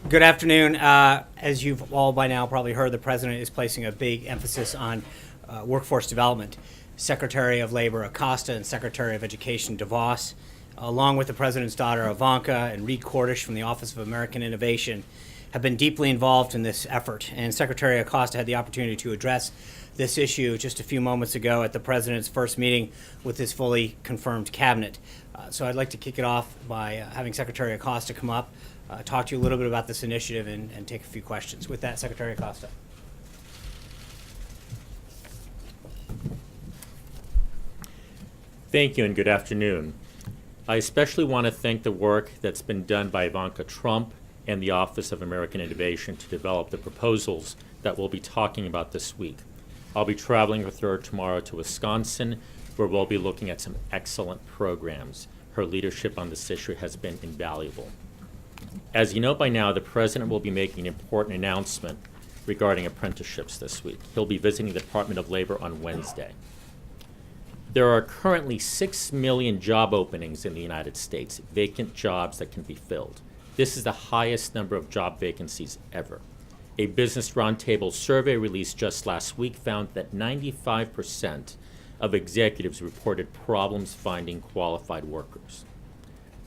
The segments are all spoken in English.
Good afternoon. As you've all by now probably heard, the President is placing a big emphasis on workforce development. Secretary of Labor Acosta and Secretary of Education DeVos, along with the President's daughter Ivanka and Reed Cordish from the Office of American Innovation, have been deeply involved in this effort. And Secretary Acosta had the opportunity to address this issue just a few moments ago at the President's first meeting with his fully confirmed cabinet. So I'd like to kick it off by having Secretary Acosta come up, talk to you a little bit about this initiative and take a few questions. With that, Secretary Acosta. Thank you and good afternoon. I especially want to thank the work that's been done by Ivanka Trump and the Office of American Innovation to develop the proposals that we'll be talking about this week. I'll be traveling with her tomorrow to Wisconsin, where we'll be looking at some excellent programs. Her leadership on this issue has been invaluable. As you know by now, the President will be making an important announcement regarding apprenticeships this week. He'll be visiting the Department of Labor on Wednesday. There are currently 6 million job openings in the United States, vacant jobs that can be filled. This is the highest number of job vacancies ever. A Business Roundtable survey released just last week found that 95% of executives reported problems finding qualified workers.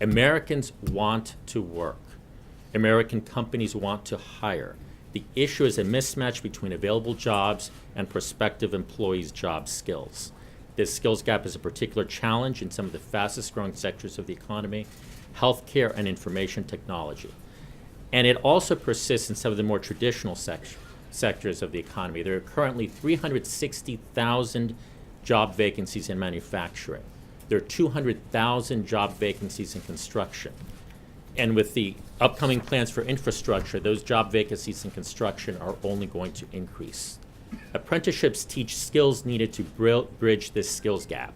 Americans want to work. American companies want to hire. The issue is a mismatch between available jobs and prospective employees' job skills. This skills gap is a particular challenge in some of the fastest growing sectors of the economy, healthcare and information technology. And it also persists in some of the more traditional sectors of the economy. There are currently 360,000 job vacancies in manufacturing. There are 200,000 job vacancies in construction. And with the upcoming plans for infrastructure, those job vacancies in construction are only going to increase. Apprenticeships teach skills needed to bridge this skills gap.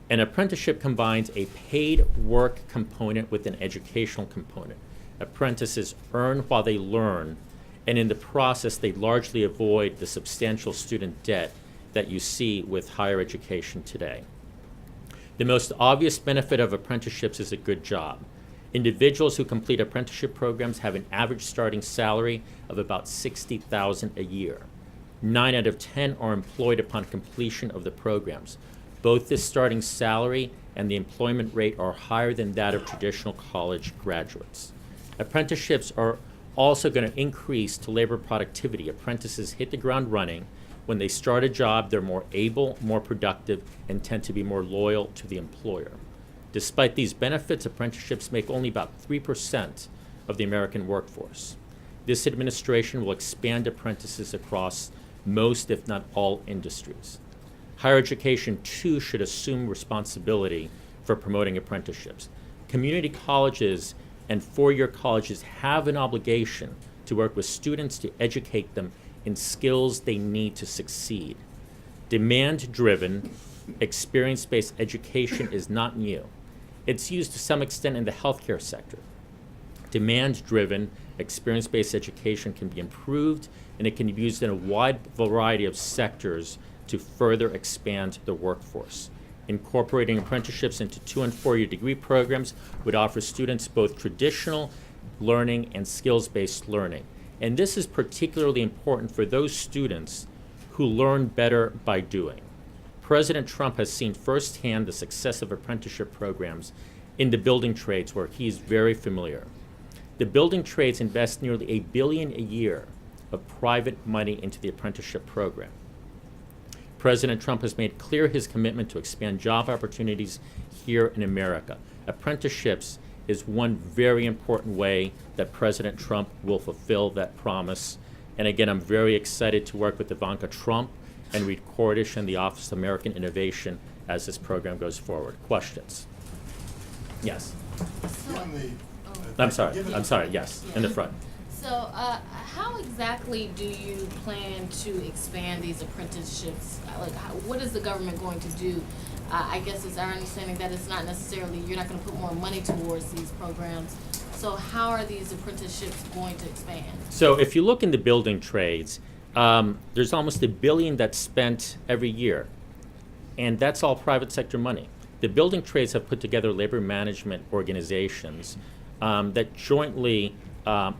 An apprenticeship combines a paid work component with an educational component. Apprentices earn while they learn, and in the process, they largely avoid the substantial student debt that you see with higher education today. The most obvious benefit of apprenticeships is a good job. Individuals who complete apprenticeship programs have an average starting salary of about $60,000 a year. 9 out of 10 are employed upon completion of the programs. Both the starting salary and the employment rate are higher than that of traditional college graduates. Apprenticeships are also going to increase to labor productivity. Apprentices hit the ground running. When they start a job, they're more able, more productive, and tend to be more loyal to the employer. Despite these benefits, apprenticeships make only about 3% of the American workforce. This administration will expand apprentices across most, if not all, industries. Higher education, too, should assume responsibility for promoting apprenticeships. Community colleges and four-year colleges have an obligation to work with students to educate them in skills they need to succeed. Demand-driven, experience-based education is not new. It's used to some extent in the healthcare sector. Demand-driven, experience-based education can be improved, and it can be used in a wide variety of sectors to further expand the workforce. Incorporating apprenticeships into 2- and 4-year degree programs would offer students both traditional learning and skills-based learning. And this is particularly important for those students who learn better by doing. President Trump has seen firsthand the success of apprenticeship programs in the building trades, where he is very familiar. The building trades invest nearly $1 billion a year of private money into the apprenticeship program. President Trump has made clear his commitment to expand job opportunities here in America. Apprenticeships is one very important way that President Trump will fulfill that promise. And again, I'm very excited to work with Ivanka Trump and Reed Cordish and the Office of American Innovation as this program goes forward. Questions? Yes. I'm sorry, yes, in the front. So how exactly do you plan to expand these apprenticeships? What is the government going to do? I guess it's our understanding that it's not necessarily, you're not going to put more money towards these programs. So how are these apprenticeships going to expand? So if you look in the building trades, there's almost $1 billion that's spent every year, and that's all private sector money. The building trades have put together labor management organizations that jointly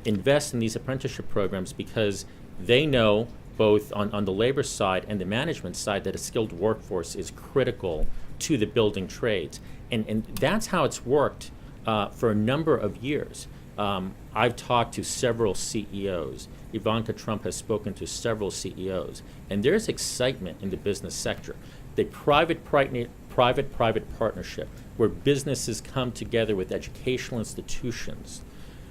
invest in these apprenticeship programs because they know both on the labor side and the management side that a skilled workforce is critical to the building trades. And that's how it's worked for a number of years. I've talked to several CEOs. Ivanka Trump has spoken to several CEOs. And there's excitement in the business sector. The private-private partnership where businesses come together with educational institutions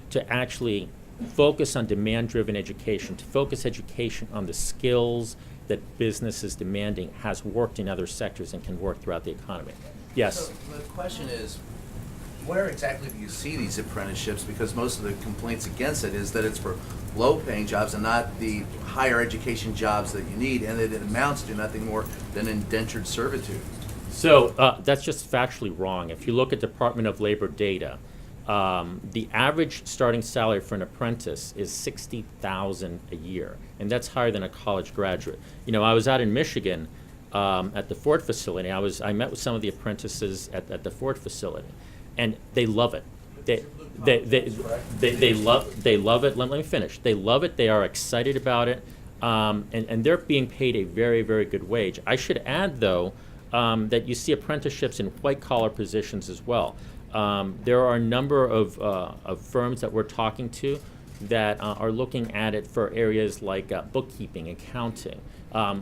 to actually focus on demand-driven education, to focus education on the skills that business is demanding has worked in other sectors and can work throughout the economy. Yes? So the question is, where exactly do you see these apprenticeships? Because most of the complaints against it is that it's for low-paying jobs and not the higher education jobs that you need, and that it amounts to nothing more than indentured servitude. So that's just factually wrong. If you look at Department of Labor data, the average starting salary for an apprentice is $60,000 a year, and that's higher than a college graduate. You know, I was out in Michigan at the Ford facility. I met with some of the apprentices at the Ford facility, and they love it. They love it. Let me finish. They love it. They are excited about it, and they're being paid a very, very good wage. I should add, though, that you see apprenticeships in white-collar positions as well. There are a number of firms that we're talking to that are looking at it for areas like bookkeeping, accounting.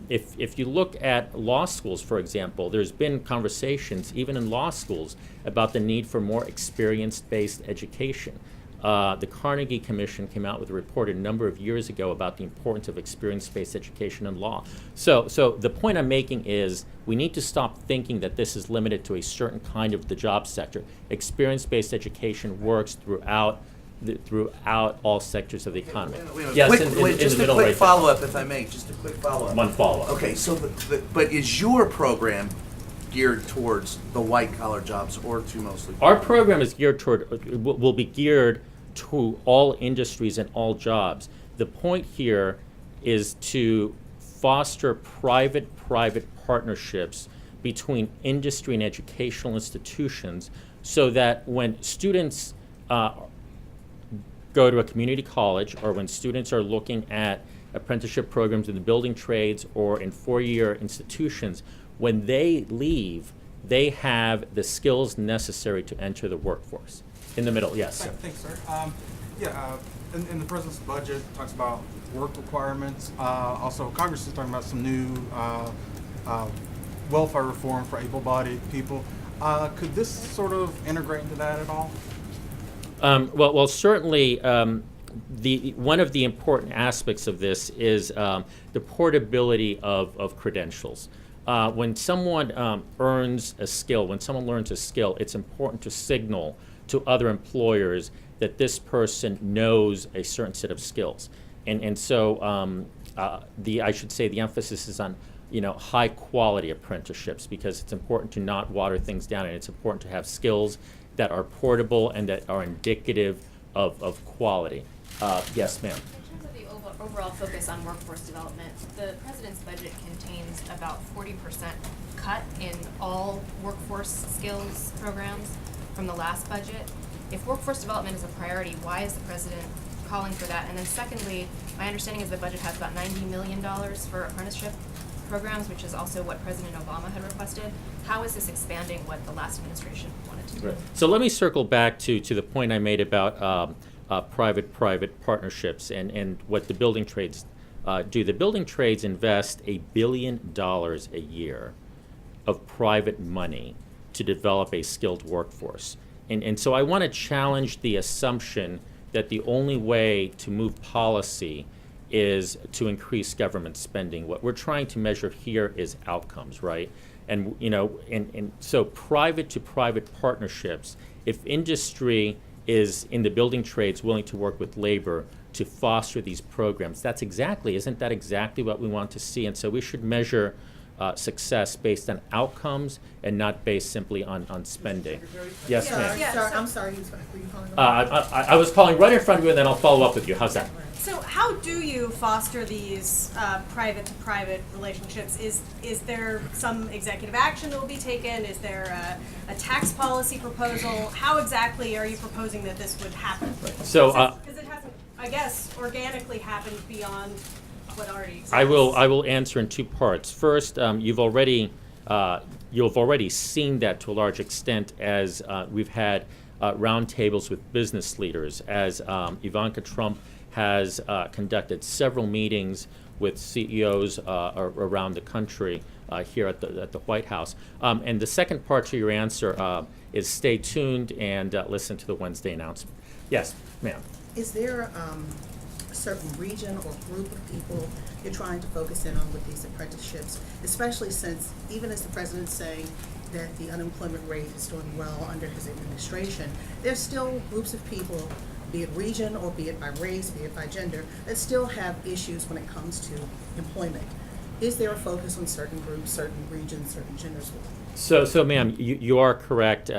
If you look at law schools, for example, there's been conversations, even in law schools, about the need for more experience-based education. The Carnegie Commission came out with a report a number of years ago about the importance of experience-based education in law. So the point I'm making is we need to stop thinking that this is limited to a certain kind of the job sector. Experience-based education works throughout all sectors of the economy. Yes, Just a quick follow-up, if I may. Just a quick follow-up. One follow-up. Okay, so but is your program geared towards the white-collar jobs or to mostly? Our program is geared will be geared to all industries and all jobs. The point here is to foster private partnerships between industry and educational institutions so that when students go to a community college or when students are looking at apprenticeship programs in the building trades or in four-year institutions, when they leave, they have the skills necessary to enter the workforce. In the middle, yes. Thanks, sir. In the president's budget, talks about work requirements. Also, Congress is talking about some new welfare reform for able-bodied people. Could this sort of integrate into that at all? Well, certainly. One of the important aspects of this is the portability of credentials. When someone earns a skill, when someone learns a skill, it's important to signal to other employers that this person knows a certain set of skills. And so I should say the emphasis is on high quality apprenticeships because it's important to not water things down, and it's important to have skills that are portable and that are indicative of quality. Yes, ma'am. In terms of the overall focus on workforce development, the president's budget contains about 40% cut in all workforce skills programs from the last budget. If workforce development is a priority, why is the president calling for that? And then secondly, my understanding is the budget has about $90 million for apprenticeship programs, which is also what President Obama had requested. How is this expanding what the last administration wanted to do? Right. So let me circle back to the point I made about private partnerships and what the building trades do. The building trades invest $1 billion a year of private money to develop a skilled workforce. And so I want to challenge the assumption that the only way to move policy is to increase government spending. What we're trying to measure here is outcomes, right? And so private to private partnerships, if industry is in the building trades willing to work with labor to foster these programs, isn't that exactly what we want to see? And so we should measure success based on outcomes and not based simply on spending. Yes, ma'am. Yeah, I'm sorry. Were you calling about? I was calling right in front of you, and then I'll follow up with you. How's that? So how do you foster these private-to-private relationships? Is there some executive action that will be taken? Is there a tax policy proposal? How exactly are you proposing that this would happen? So, Because it hasn't I guess, organically happened beyond what already exists? I will answer in two parts. First, you've already seen that to a large extent as we've had roundtables with business leaders, as Ivanka Trump has conducted several meetings with CEOs around the country here at the White House. And the second part to your answer is stay tuned and listen to the Wednesday announcement. Yes, ma'am. Is there a certain region or group of people you're trying to focus in on with these apprenticeships, especially since, even as the president's saying that the unemployment rate is doing well under his administration, there's still groups of people, be it region or be it by race, be it by gender, that still have issues when it comes to employment. Is there a focus on certain groups, certain regions, certain genders? So ma'am, you are correct.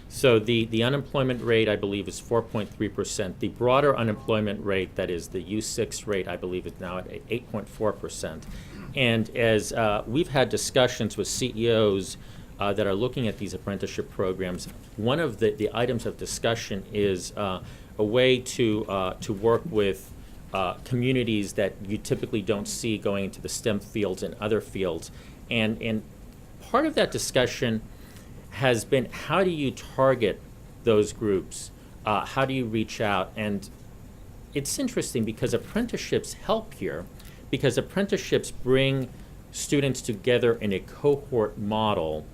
So the unemployment rate, I believe, is 4.3%. The broader unemployment rate, that is the U6 rate, I believe is now at 8.4%. And as we've had discussions with CEOs that are looking at these apprenticeship programs, one of the items of discussion is a way to work with communities that you typically don't see going into the STEM fields and other fields. And part of that discussion has been, how do you target those groups? How do you reach out? And it's interesting because apprenticeships help here, because apprenticeships bring students together in a cohort model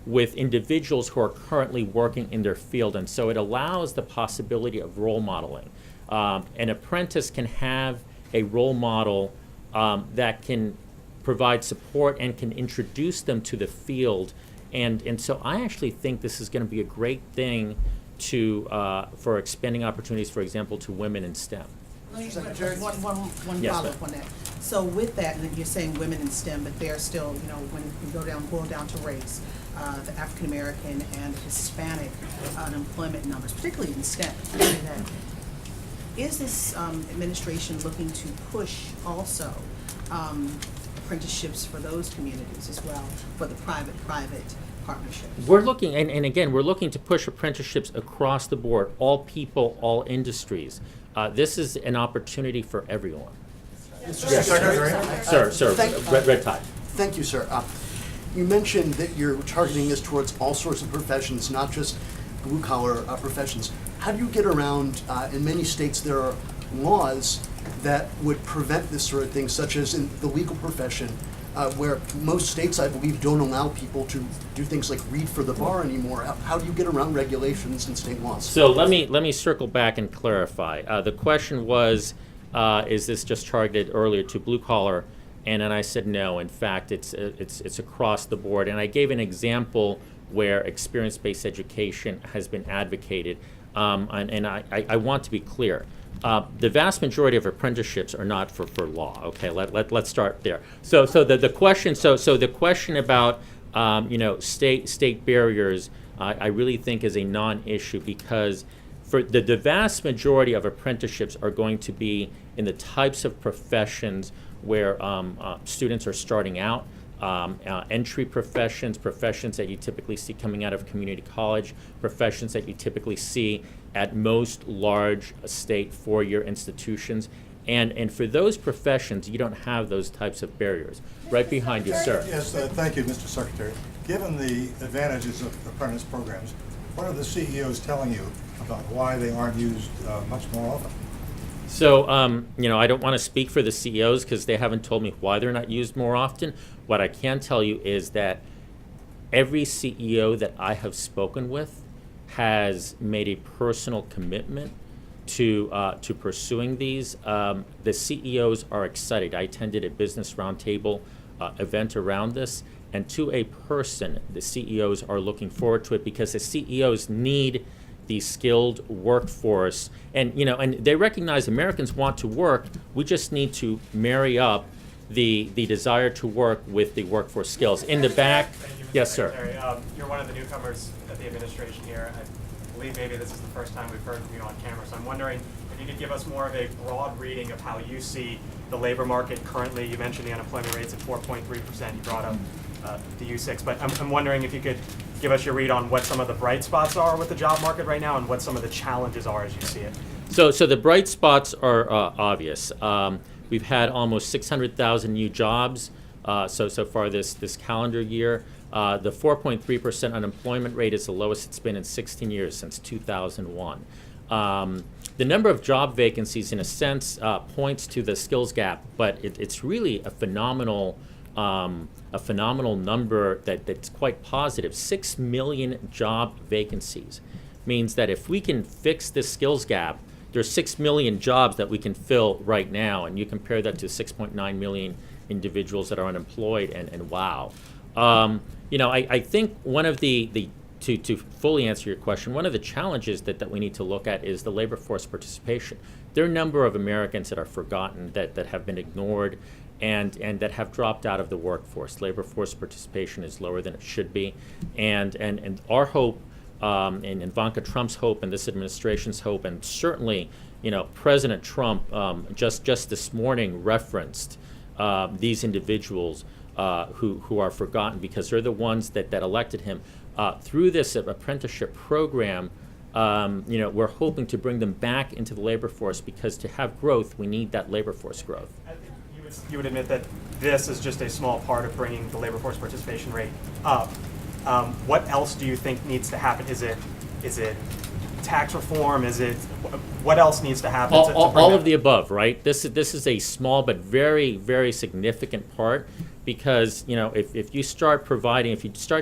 with individuals who are currently working in their field, and so it allows the possibility of role modeling. An apprentice can have a role model that can provide support and can introduce them to the field. And so I actually think this is going to be a great thing for expanding opportunities, for example, to women in STEM. Secretary? One Yes, follow-up ma'am. on that. So with that, and you're saying women in STEM, but they're still, when you boil down to race, the African American and Hispanic unemployment numbers, particularly in STEM. Is this administration looking to push also apprenticeships for those communities as well, for the private partnerships? We're looking, and again, we're looking to push apprenticeships across the board, all people, all industries. This is an opportunity for everyone. Mr. Secretary. Sir, red tie. Thank you, sir. You mentioned that you're targeting this towards all sorts of professions, not just blue-collar professions. How do you get around, in many states there are laws that would prevent this sort of thing, such as in the legal profession, where most states, I believe, don't allow people to do things like read for the bar anymore? How do you get around regulations and state laws? So let me circle back and clarify. The question was, is this just targeted earlier to blue collar? And then I said no. In fact, it's across the board. And I gave an example where experience-based education has been advocated. And I want to be clear. The vast majority of apprenticeships are not for law. Okay, let's start there. So the question about state barriers, I really think is a non-issue, because for the vast majority of apprenticeships are going to be in the types of professions where students are starting out. Entry professions that you typically see coming out of community college, professions that you typically see at most large state four-year institutions. And for those professions, you don't have those types of barriers. Right behind you, sir. Yes, thank you, Mr. Secretary. Given the advantages of apprentice programs, what are the CEOs telling you about why they aren't used much more often? So, I don't want to speak for the CEOs because they haven't told me why they're not used more often. What I can tell you is that every CEO that I have spoken with has made a personal commitment to pursuing these. The CEOs are excited. I attended a business roundtable event around this, and to a person, the CEOs are looking forward to it because the CEOs need the skilled workforce, and they recognize Americans want to work. We just need to marry up the desire to work with the workforce skills. In the back, Thank you, Mr. yes, sir. Secretary. You're one of the newcomers at the administration here. I believe maybe this is the first time we've heard from you on camera, so I'm wondering if you could give us more of a broad reading of how you see the labor market currently. You mentioned the unemployment rate's at 4.3%. You brought up the U6, but I'm wondering if you could give us your read on what some of the bright spots are with the job market right now and what some of the challenges are as you see it. So the bright spots are obvious. We've had almost 600,000 new jobs so far this calendar year. The 4.3% unemployment rate is the lowest it's been in 16 years, since 2001. The number of job vacancies, in a sense, points to the skills gap, but it's really a phenomenal number that's quite positive. 6 million job vacancies means that if we can fix this skills gap, there's 6 million jobs that we can fill right now, and you compare that to 6.9 million individuals that are unemployed, and wow. I think one of to fully answer your question, one of the challenges that we need to look at is the labor force participation. There are a number of Americans that are forgotten, that have been ignored, and that have dropped out of the workforce. Labor force participation is lower than it should be, and our hope, and Ivanka Trump's hope, and this administration's hope, and certainly, President Trump just this morning referenced these individuals who are forgotten, because they're the ones that elected him. Through this apprenticeship program, we're hoping to bring them back into the labor force, because to have growth, we need that labor force growth. I think you would admit that this is just a small part of bringing the labor force participation rate up. What else do you think needs to happen? Is it tax reform? What else needs to happen? All of the above, right? This is a small but very, very significant part, because if you start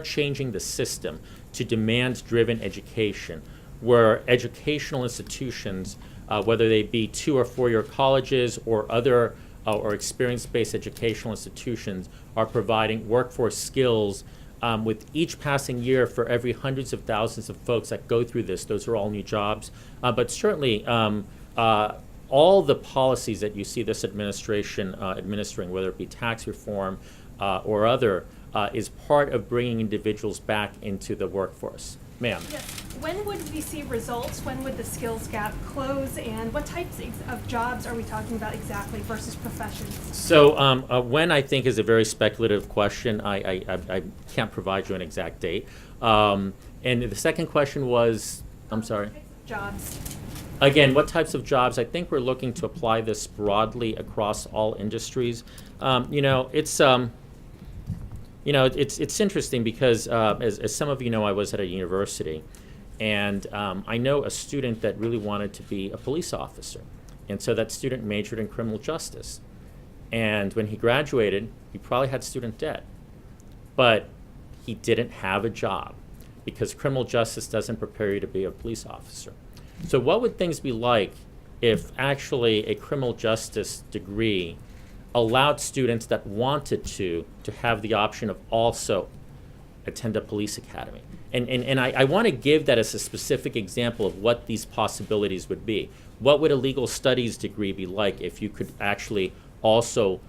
changing the system to demand-driven education, where educational institutions, whether they be 2- or 4-year colleges or other or experience-based educational institutions, are providing workforce skills. With each passing year, for every hundreds of thousands of folks that go through this, those are all new jobs. But certainly, all the policies that you see this administration administering, whether it be tax reform or other, is part of bringing individuals back into the workforce. Ma'am. Yes. When would we see results? When would the skills gap close? And what types of jobs are we talking about exactly versus professions? So when, I think, is a very speculative question. I can't provide you an exact date. And the second question was, I'm sorry? Jobs. Again, what types of jobs? I think we're looking to apply this broadly across all industries. It's interesting, because as some of you know, I was at a university, and I know a student that really wanted to be a police officer, and so that student majored in criminal justice. And when he graduated, he probably had student debt, but he didn't have a job, because criminal justice doesn't prepare you to be a police officer. So what would things be like if actually a criminal justice degree allowed students that wanted to have the option of also attend a police academy? And I want to give that as a specific example of what these possibilities would be. What would a legal studies degree be like if you could actually also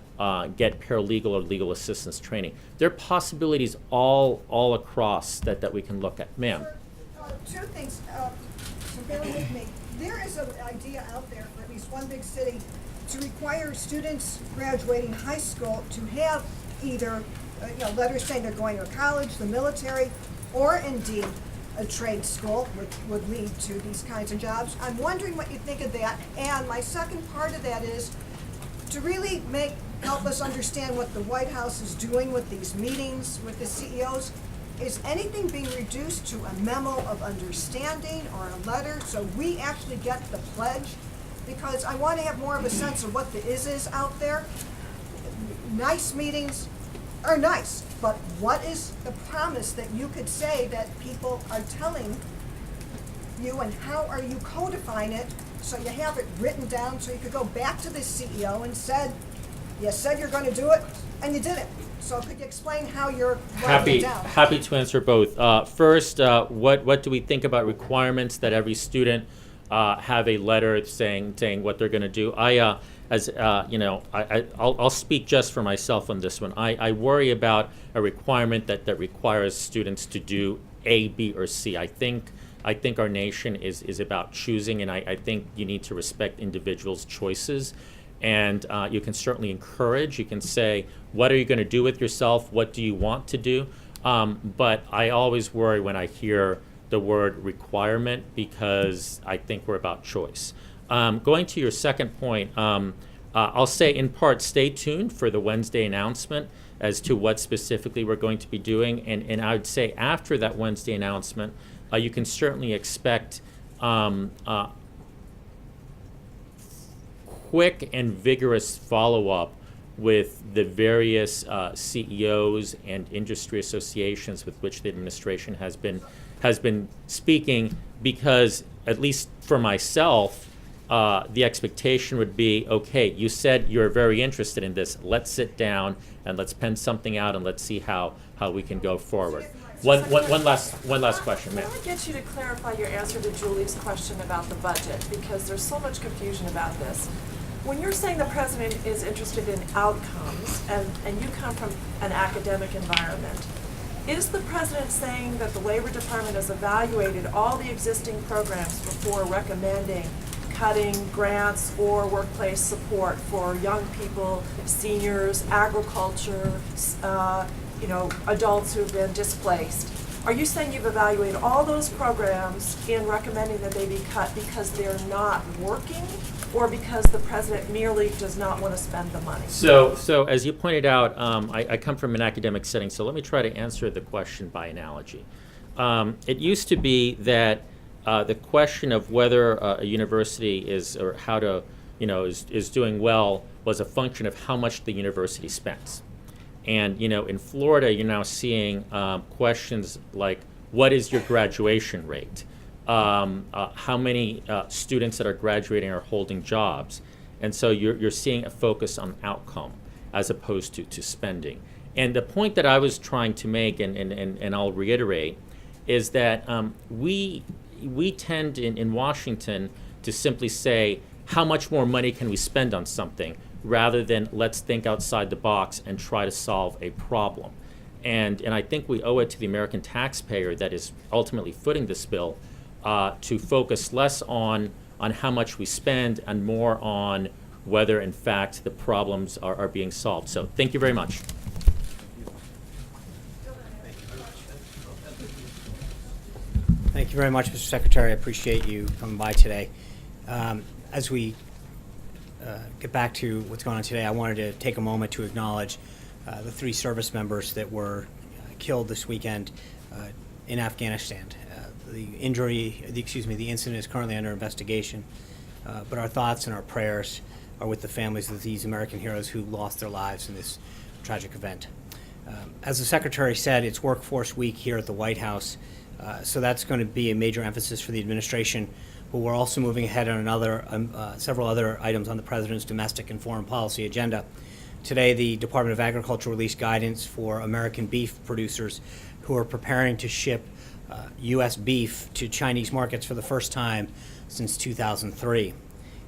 get paralegal or legal assistance training? There are possibilities all across that we can look at. Ma'am. Two things, so bear with me. There is an idea out there for at least one big city to require students graduating high school to have either letters saying they're going to college, the military, or indeed a trade school, which would lead to these kinds of jobs. I'm wondering what you think of that. And my second part of that is to really help us understand what the White House is doing with these meetings with the CEOs. Is anything being reduced to a memo of understanding or a letter so we actually get the pledge? Because I want to have more of a sense of what the is out there. Nice meetings are nice, but what is the promise that you could say that people are telling you, and how are you codifying it so you have it written down so you could go back to the CEO and you said you're going to do it and you didn't. So could you explain how you're writing it down? Happy to answer both. First, what do we think about requirements that every student have a letter saying what they're going to do? I'll speak just for myself on this one. I worry about a requirement that requires students to do A, B, or C. I think our nation is about choosing, and I think you need to respect individuals' choices. And you can certainly encourage. You can say, what are you going to do with yourself? What do you want to do? But I always worry when I hear the word requirement, because I think we're about choice. Going to your second point, I'll say in part, stay tuned for the Wednesday announcement as to what specifically we're going to be doing. And I would say after that Wednesday announcement, you can certainly expect quick and vigorous follow-up with the various CEOs and industry associations with which the administration has been speaking, because at least for myself, the expectation would be, okay, you said you're very interested in this. Let's sit down and let's pen something out and let's see how we can go forward. One last question, ma'am. I want to get you to clarify your answer to Julie's question about the budget, because there's so much confusion about this. When you're saying the president is interested in outcomes, and you come from an academic environment, is the president saying that the Labor Department has evaluated all the existing programs before recommending cutting grants or workplace support for young people, seniors, agriculture, adults who've been displaced? Are you saying you've evaluated all those programs in recommending that they be cut because they're not working, or because the president merely does not want to spend the money? So as you pointed out, I come from an academic setting, so let me try to answer the question by analogy. It used to be that the question of whether a university is, or how to, is doing well was a function of how much the university spends. And, in Florida, you're now seeing questions like, what is your graduation rate? How many students that are graduating are holding jobs? And so you're seeing a focus on outcome as opposed to spending. And the point that I was trying to make, and I'll reiterate, is that we tend in Washington to simply say, how much more money can we spend on something, rather than let's think outside the box and try to solve a problem. And I think we owe it to the American taxpayer that is ultimately footing this bill to focus less on how much we spend and more on whether, in fact, the problems are being solved. So thank you very much. Thank you very much, Mr. Secretary. I appreciate you coming by today. As we get back to what's going on today, I wanted to take a moment to acknowledge the 3 service members that were killed this weekend in Afghanistan. The incident is currently under investigation, but our thoughts and our prayers are with the families of these American heroes who lost their lives in this tragic event. As the Secretary said, it's Workforce Week here at the White House, so that's going to be a major emphasis for the administration. But we're also moving ahead on several other items on the President's domestic and foreign policy agenda. Today, the Department of Agriculture released guidance for American beef producers who are preparing to ship U.S. beef to Chinese markets for the first time since 2003.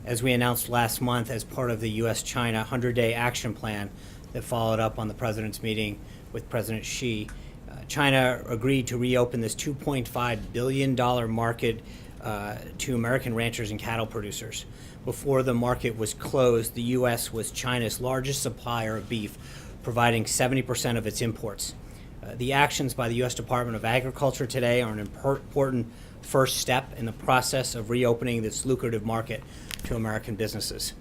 As we announced last month as part of the U.S.-China 100-day action plan that followed up on the President's meeting with President Xi, China agreed to reopen this $2.5 billion market to American ranchers and cattle producers. Before the market was closed, the U.S. was China's largest supplier of beef, providing 70% of its imports. The actions by the U.S. Department of Agriculture today are an important first step in the process of reopening this lucrative market to American businesses.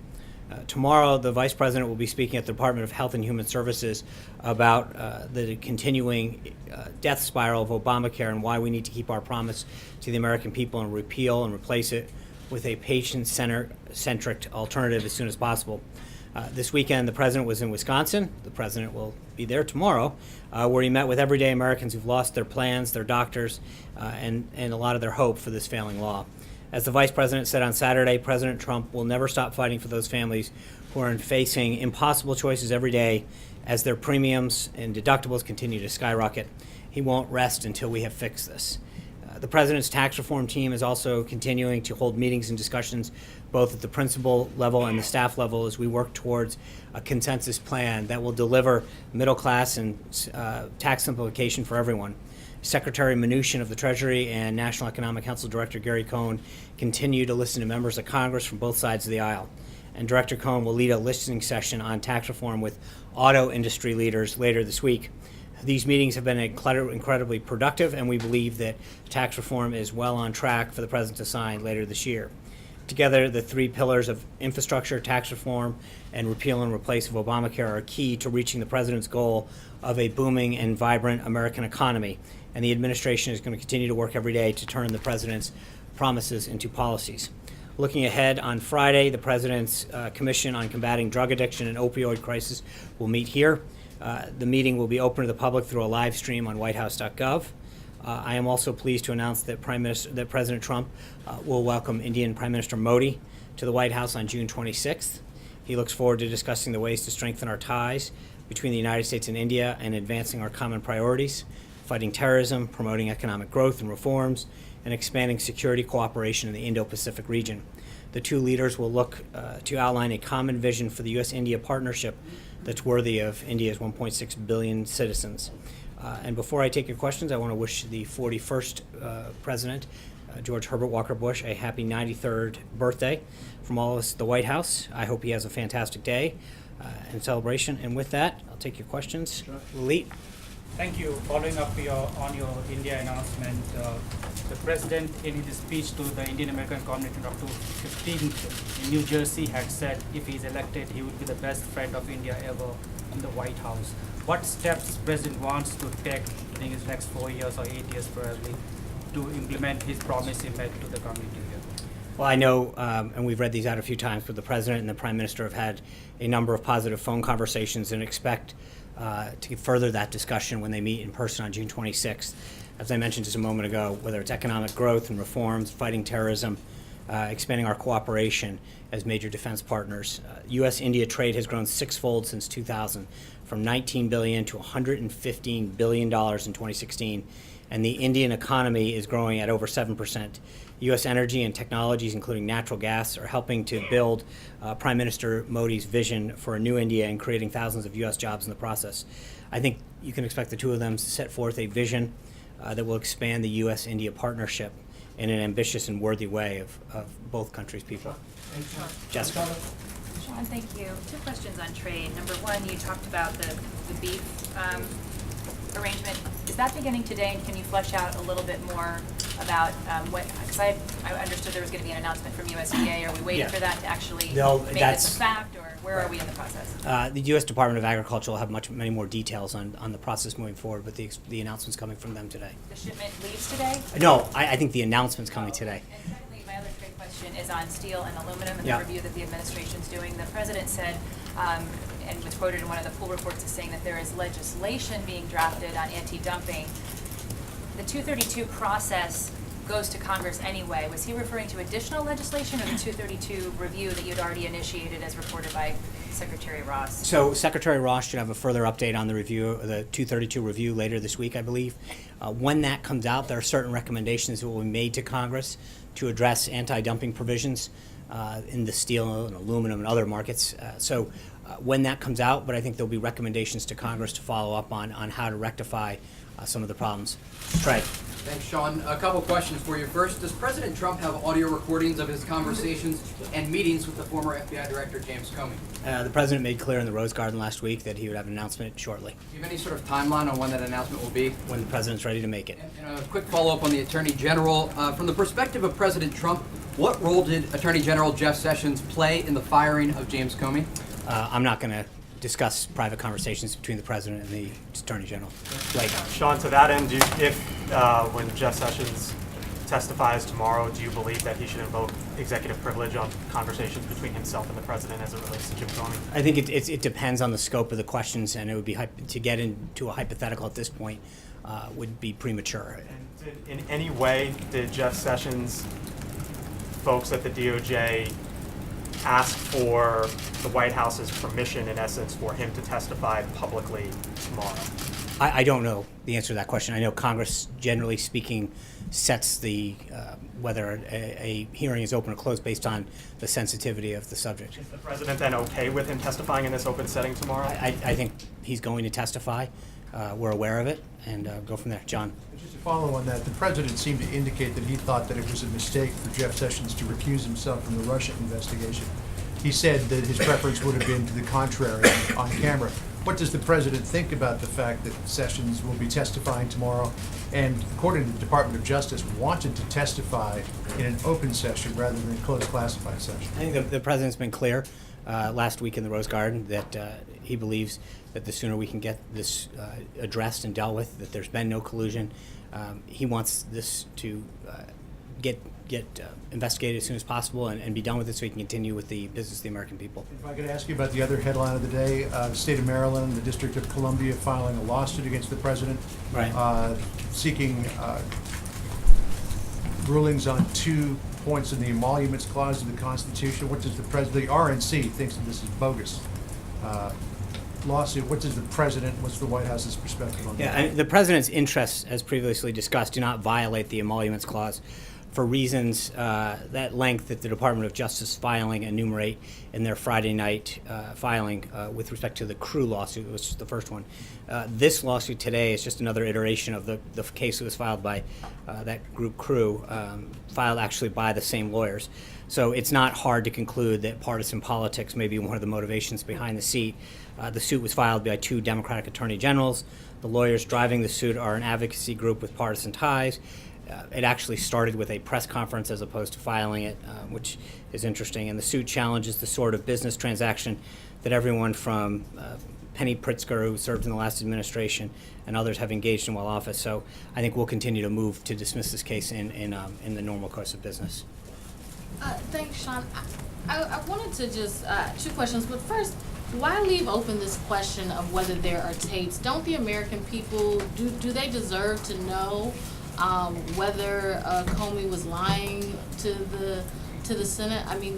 Tomorrow, the Vice President will be speaking at the Department of Health and Human Services about the continuing death spiral of Obamacare and why we need to keep our promise to the American people and repeal and replace it with a patient-centric alternative as soon as possible. This weekend, the President was in Wisconsin. The President will be there tomorrow, where he met with everyday Americans who've lost their plans, their doctors, and a lot of their hope for this failing law. As the Vice President said on Saturday, President Trump will never stop fighting for those families who are facing impossible choices every day as their premiums and deductibles continue to skyrocket. He won't rest until we have fixed this. The President's tax reform team is also continuing to hold meetings and discussions both at the principal level and the staff level as we work towards a consensus plan that will deliver middle class and tax simplification for everyone. Secretary Mnuchin of the Treasury and National Economic Council Director Gary Cohn continue to listen to members of Congress from both sides of the aisle. And Director Cohn will lead a listening session on tax reform with auto industry leaders later this week. These meetings have been incredibly productive, and we believe that tax reform is well on track for the President to sign later this year. Together, the three pillars of infrastructure, tax reform, and repeal and replace of Obamacare are key to reaching the president's goal of a booming and vibrant American economy. And the administration is going to continue to work every day to turn the president's promises into policies. Looking ahead, on Friday, the President's Commission on Combating Drug Addiction and Opioid Crisis will meet here. The meeting will be open to the public through a live stream on whitehouse.gov. I am also pleased to announce that President Trump will welcome Indian Prime Minister Modi to the White House on June 26th. He looks forward to discussing the ways to strengthen our ties between the United States and India and advancing our common priorities, fighting terrorism, promoting economic growth and reforms, and expanding security cooperation in the Indo-Pacific region. The two leaders will look to outline a common vision for the U.S.-India partnership that's worthy of India's 1.6 billion citizens. And before I take your questions, I want to wish the 41st President, George Herbert Walker Bush, a happy 93rd birthday from all of us at the White House. I hope he has a fantastic day and celebration. And with that, I'll take your questions. Lalit. Thank you. Following up on your India announcement, the President in his speech to the Indian American community on October 15th in New Jersey had said if he is elected, he would be the best friend of India ever in the White House. What steps the President wants to take in his next 4 years or 8 years probably to implement his promise he made to the community here? Well, I know, and we've read these out a few times, but the President and the Prime Minister have had a number of positive phone conversations and expect to further that discussion when they meet in person on June 26th. As I mentioned just a moment ago, whether it's economic growth and reforms, fighting terrorism, expanding our cooperation as major defense partners. U.S.-India trade has grown sixfold since 2000, from $19 billion to $115 billion in 2016, and the Indian economy is growing at over 7%. U.S. energy and technologies, including natural gas, are helping to build Prime Minister Modi's vision for a new India and creating thousands of U.S. jobs in the process. I think you can expect the two of them to set forth a vision that will expand the U.S.-India partnership in an ambitious and worthy way of both countries' people. Jessica. Sean, thank you. 2 questions on trade. Number one, you talked about the beef arrangement. Is that beginning today, and can you flesh out a little bit more about what, because I understood there was going to be an announcement from USDA. Are we waiting for that to actually make this a fact, or where are we in the process? The U.S. Department of Agriculture will have many more details on the process moving forward, but the announcement's coming from them today. The shipment leaves today? No, I think the announcement's coming today. And secondly, my other trade question is on steel and aluminum and the review that the administration's doing. The president said, and was quoted in one of the pool reports as saying that there is legislation being drafted on anti-dumping. The 232 process goes to Congress anyway. Was he referring to additional legislation or the 232 review that you'd already initiated as reported by Secretary Ross? So Secretary Ross should have a further update on the review, the 232 review later this week, I believe. When that comes out, there are certain recommendations that will be made to Congress to address anti-dumping provisions in the steel and aluminum and other markets. When that comes out, but I think there'll be recommendations to Congress to follow up on how to rectify some of the problems. Trey. Thanks, Sean. A couple questions for you. First, does President Trump have audio recordings of his conversations and meetings with the former FBI Director James Comey? The President made clear in the Rose Garden last week that he would have an announcement shortly. Do you have any sort of timeline on when that announcement will be? When the President's ready to make it. And a quick follow-up on the Attorney General. From the perspective of President Trump, what role did Attorney General Jeff Sessions play in the firing of James Comey? I'm not going to discuss private conversations between the President and the Attorney General. Blake. Sean, to that end, when Jeff Sessions testifies tomorrow, do you believe that he should invoke executive privilege on conversations between himself and the President as it relates to Jim Comey? I think it depends on the scope of the questions, and it would be to get into a hypothetical at this point would be premature. And in any way, did Jeff Sessions, folks at the DOJ, ask for the White House's permission, in essence, for him to testify publicly tomorrow? I don't know the answer to that question. I know Congress, generally speaking, sets the whether a hearing is open or closed based on the sensitivity of the subject. Is the President then okay with him testifying in this open setting tomorrow? I think he's going to testify. We're aware of it, and go from there. John. Just to follow on that, the President seemed to indicate that he thought that it was a mistake for Jeff Sessions to recuse himself from the Russia investigation. He said that his preference would have been to the contrary on camera. what does the president think about the fact that Sessions will be testifying tomorrow, and according to the Department of Justice, wanted to testify in an open session rather than a closed classified session? I think the president's been clear last week in the Rose Garden that he believes that the sooner we can get this addressed and dealt with, that there's been no collusion. He wants this to get investigated as soon as possible and be done with it so we can continue with the business of the American people. If I could ask you about the other headline of the day, the state of Maryland, the District of Columbia filing a lawsuit against the president, right. Seeking rulings on 2 points in the emoluments clause of the Constitution. What does the president, the RNC thinks that this is bogus lawsuit. What does the president, what's the White House's perspective on that? The president's interests, as previously discussed, do not violate the emoluments clause for reasons that length that the Department of Justice filing enumerate in their Friday night filing with respect to the Crew lawsuit, which is the first one. This lawsuit today is just another iteration of the case that was filed by that group Crew, filed actually by the same lawyers. So it's not hard to conclude that partisan politics may be one of the motivations behind the suit was filed by 2 Democratic attorney generals. The lawyers driving the suit are an advocacy group with partisan ties. It actually started with a press conference as opposed to filing it, which is interesting. And the suit challenges the sort of business transaction that everyone from Penny Pritzker, who served in the last administration, and others have engaged in while office. So I think we'll continue to move to dismiss this case in the normal course of business. Thanks, Sean. I wanted to just, 2 questions, but first, why leave open this question of whether there are tapes? Don't the American people, do they deserve to know whether Comey was lying to the Senate? I mean,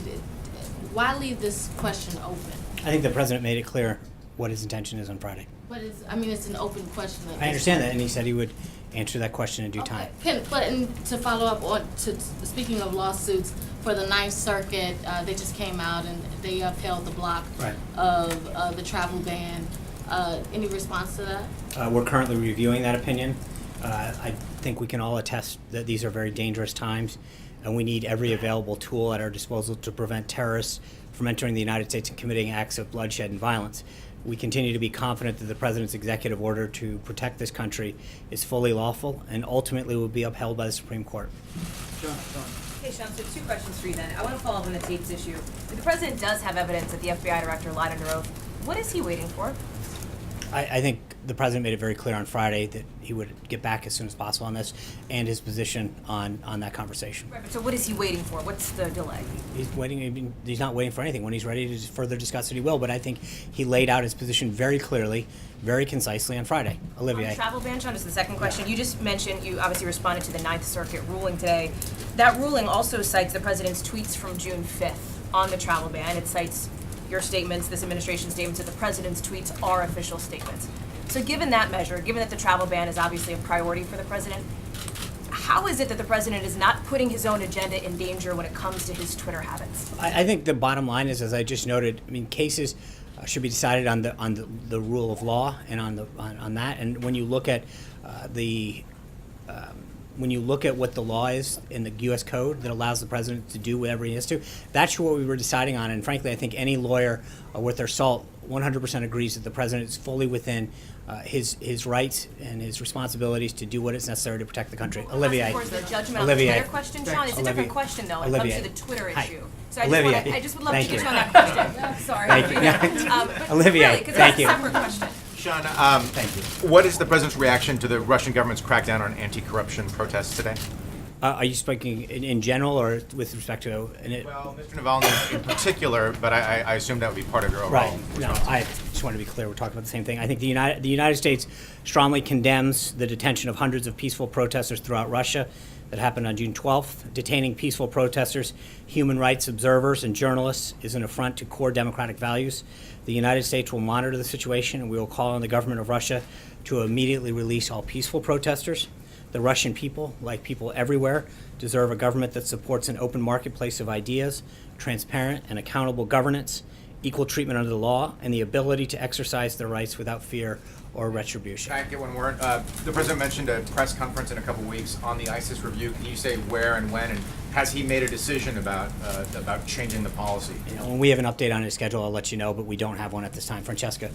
why leave this question open? I think the president made it clear what his intention is on Friday. It's an open question. I understand that, and he said he would answer that question in due time. But to follow up on, speaking of lawsuits, for the Ninth Circuit, they just came out and they upheld the block of the travel ban. Any response to that? We're currently reviewing that opinion. I think we can all attest that these are very dangerous times, and we need every available tool at our disposal to prevent terrorists from entering the United States and committing acts of bloodshed and violence. We continue to be confident that the president's executive order to protect this country is fully lawful and ultimately will be upheld by the Supreme Court. Okay, Sean, so 2 questions for you then. I want to follow up on the tapes issue. The president does have evidence that the FBI director lied under oath. What is he waiting for? I think the president made it very clear on Friday that he would get back as soon as possible on this and his position on that conversation. Right, but so what is he waiting for? What's the delay? He's waiting. He's not waiting for anything. When he's ready to further discuss it, he will. But I think he laid out his position very clearly, very concisely on Friday. Olivia. On the travel ban, Sean, is the second question. You just mentioned, you obviously responded to the Ninth Circuit ruling today. That ruling also cites the president's tweets from June 5th on the travel ban. It cites your statements, this administration's statements, that the president's tweets are official statements. So given that measure, given that the travel ban is obviously a priority for the president, how is it that the president is not putting his own agenda in danger when it comes to his Twitter habits? I think the bottom line is, as I just noted, I mean, cases should be decided on the rule of law and on that. And when you look at when you look at what the law is in the U.S. Code that allows the president to do whatever he has to, that's what we were deciding on. And frankly, I think any lawyer worth their salt 100% agrees that the president is fully within his rights and his responsibilities to do what is necessary to protect the country. Olivia. Of course, the judgment on the Twitter question, Sean, it's a different question, though. It comes to the Twitter issue. So I just would love to get you on that question. Sorry. Thank you. Olivia, really, thank you. That's a separate question. Sean, thank you. What is the president's reaction to the Russian government's crackdown on anti-corruption protests today? Are you speaking in general or with respect to? Well, Mr. Navalny in particular, but I assume that would be part of your overall response. No, I just want to be clear. We're talking about the same thing. I think the United States strongly condemns the detention of hundreds of peaceful protesters throughout Russia that happened on June 12th. Detaining peaceful protesters, human rights observers, and journalists is an affront to core democratic values. The United States will monitor the situation, and we will call on the government of Russia to immediately release all peaceful protesters. The Russian people, like people everywhere, deserve a government that supports an open marketplace of ideas, transparent and accountable governance, equal treatment under the law, and the ability to exercise their rights without fear or retribution. Can I get one more? The president mentioned a press conference in a couple weeks on the ISIS review. Can you say where and when, and has he made a decision about changing the policy? When we have an update on his schedule, I'll let you know, but we don't have one at this time. Francesca.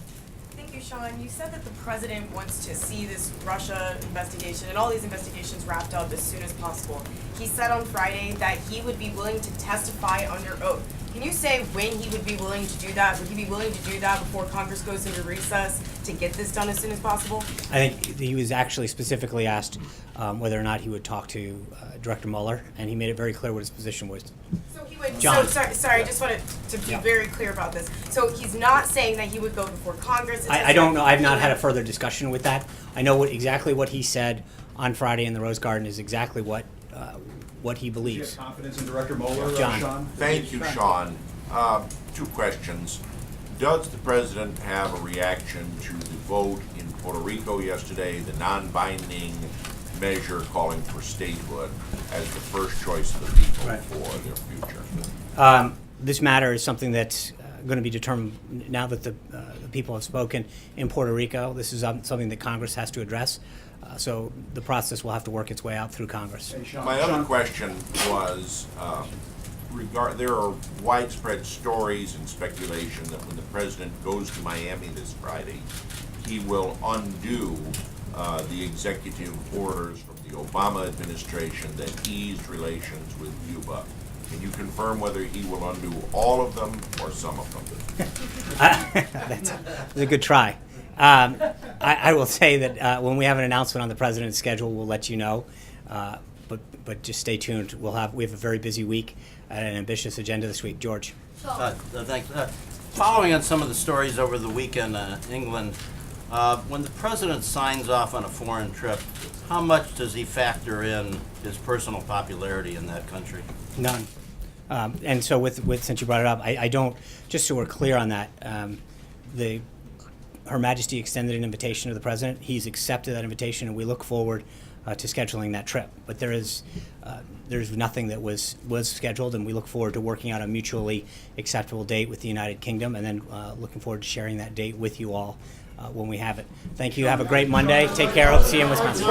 Thank you. you, Sean. You said that the president wants to see this Russia investigation and all these investigations wrapped up as soon as possible. He said on Friday that he would be willing to testify under oath. Can you say when he would be willing to do that? Would he be willing to do that before Congress goes into recess to get this done as soon as possible? I think he was actually specifically asked whether or not he would talk to Director Mueller, and he made it very clear what his position was. So he would. John. So sorry. I just wanted to be very clear about this. So he's not saying that he would go before Congress. I don't know. I've not had a further discussion with that. I know exactly what he said on Friday in the Rose Garden is exactly what he believes. Do you have confidence in Director Mueller, John. Sean? Thank you, Sean. Two questions. Does the president have a reaction to the vote in Puerto Rico yesterday, the non-binding measure calling for statehood as the first choice of the people for their future? This matter is something that's going to be determined now that the people have spoken in Puerto Rico. This is something that Congress has to address. So the process will have to work its way out through Congress. My other question was, there are widespread stories and speculation that when the president goes to Miami this Friday, he will undo the executive orders from the Obama administration that eased relations with Cuba. Can you confirm whether he will undo all of them or some of them? That's a good try. I will say that when we have an announcement on the president's schedule, we'll let you know. But just stay tuned. We have a very busy week and an ambitious agenda this week. George. Thanks. Following on some of the stories over the weekend in England, when the president signs off on a foreign trip, how much does he factor in his personal popularity in that country? None. And so since you brought it up, I don't, just so we're clear on that, Her Majesty extended an invitation to the president. He's accepted that invitation, and we look forward to scheduling that trip. But there's nothing that was scheduled, and we look forward to working out a mutually acceptable date with the United Kingdom, and then looking forward to sharing that date with you all when we have it. Thank you. Have a great Monday. Take care. Hope to see you in Wisconsin.